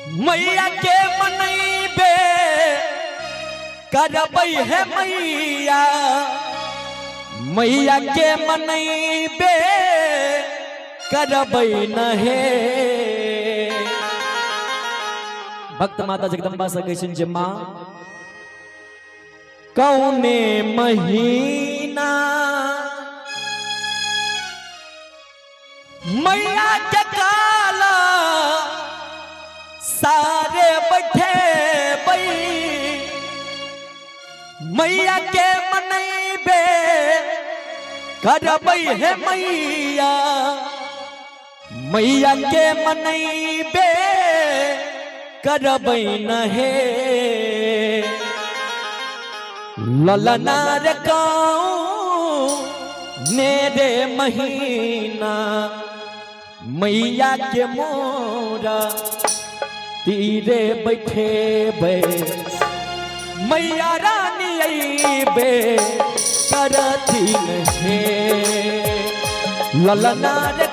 मैया के मनैबे करबै है मैया, मैया के मनैबे करबै न हे। भक्त माता जगदम्बा से कहै छन जे माँ कौने महीना मैया के काला सारे बैठे बई, मैया के मनैबे करबै है मैया, मैया के मनैबे करबै न हे। ललना रे ने रे महीना मैया के मोरा तीरे बैठे बे, मैया रानी अइबे करथिन हे। ललना रे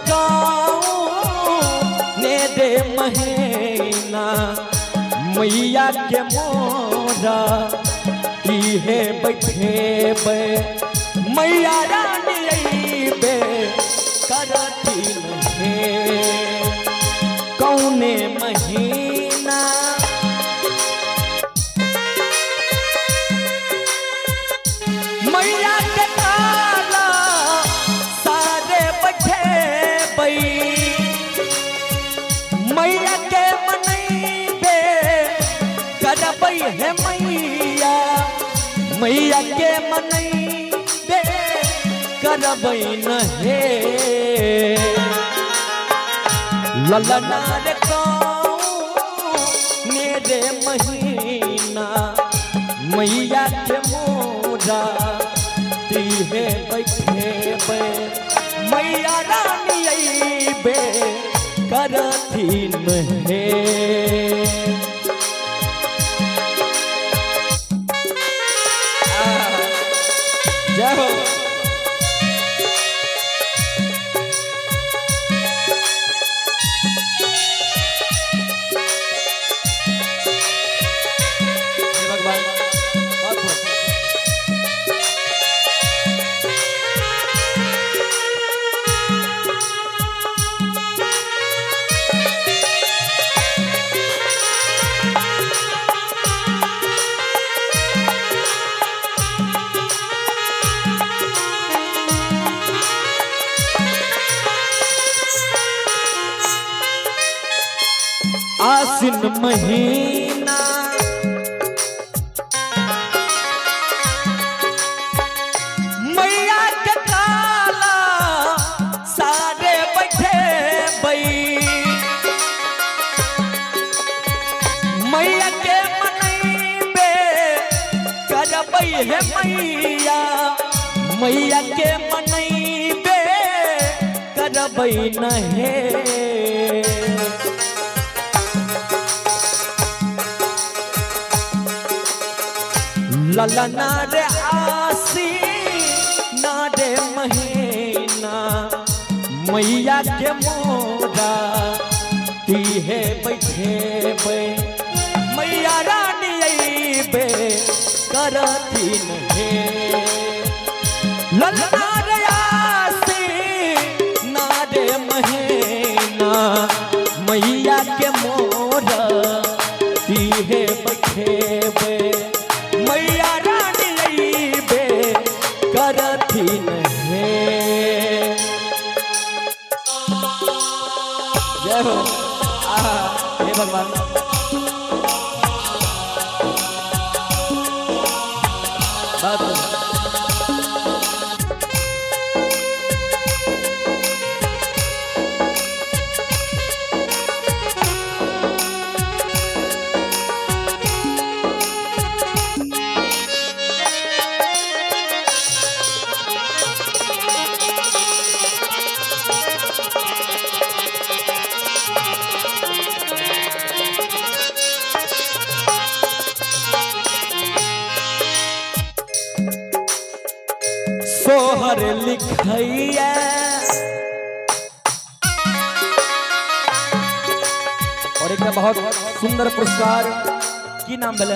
ने रे महीना मैया के मोरा तीहे बैठे बे, मैया रानी अइबे करथिन हे। कौने महीना मैया के काला सारे बैठे बई, मैया के मनैबे करबै है मैया, मैया के मनैबे करबै न हे। ललना रे ने रे महीना मैया के मोरा तीहे बैठे बे, मैया रानी अइबे करथिन हे। जय हो। आसिन महीना मैया के काला सारे बैठे बई, मैया के मनैबे करबै है मैया, मैया के मनैबे करबै न हे। ललना रे आसीना रे महीना मैया के मोरा तीहे बैठे बे, मैया रानी अइबे करथिन हे। ललना रे आसीना रे महीना मैया के मोरा तीहे बैठे बे, मैया रानी अइबे करथिन हे। जय हो। हे भगवान। सोहर लिखैया और और एक बहुत सुंदर पुरस्कार की नाम बोले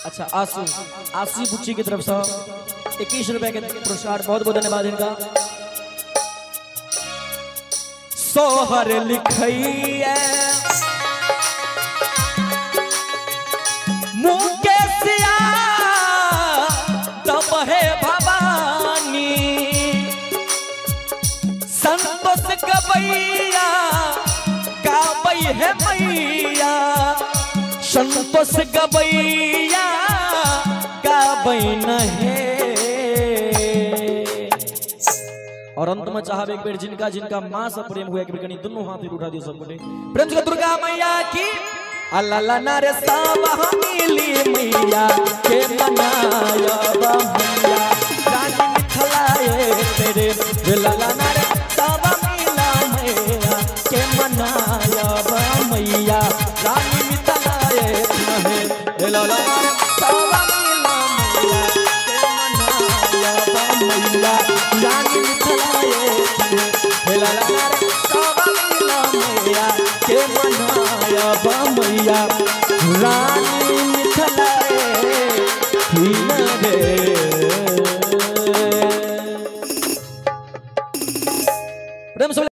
अच्छा आसू आसी बुच्ची की तरफ से 21 रुपए के पुरस्कार बहुत बहुत धन्यवाद इनका। सोहर लिखैया मुकेशिया तब है भवानी संतोष गबैया गाबै है मैया संतोष गबैया गाबै है। और अंत में चाहब एक बेर जिनका जिनका मां से प्रेम हुआ एक बेर कनी दोनों हाथ उठा दियो सब कोटे प्रेम से दुर्गा मैया की अल्लाह ना रे सावा मिली मैया के मनाया मैया रानी मिथलाए तेरे अल्लाह ना रे सावा मिला मैया के मनाया मैया रानी मिथलाए नहे अल्लाह ना रे सावा मिला मैया के मनाया मैया रानी मिथलाए अल्लाह ना रे सावा मिला मैया के मनाया मैया रानी मिथलाए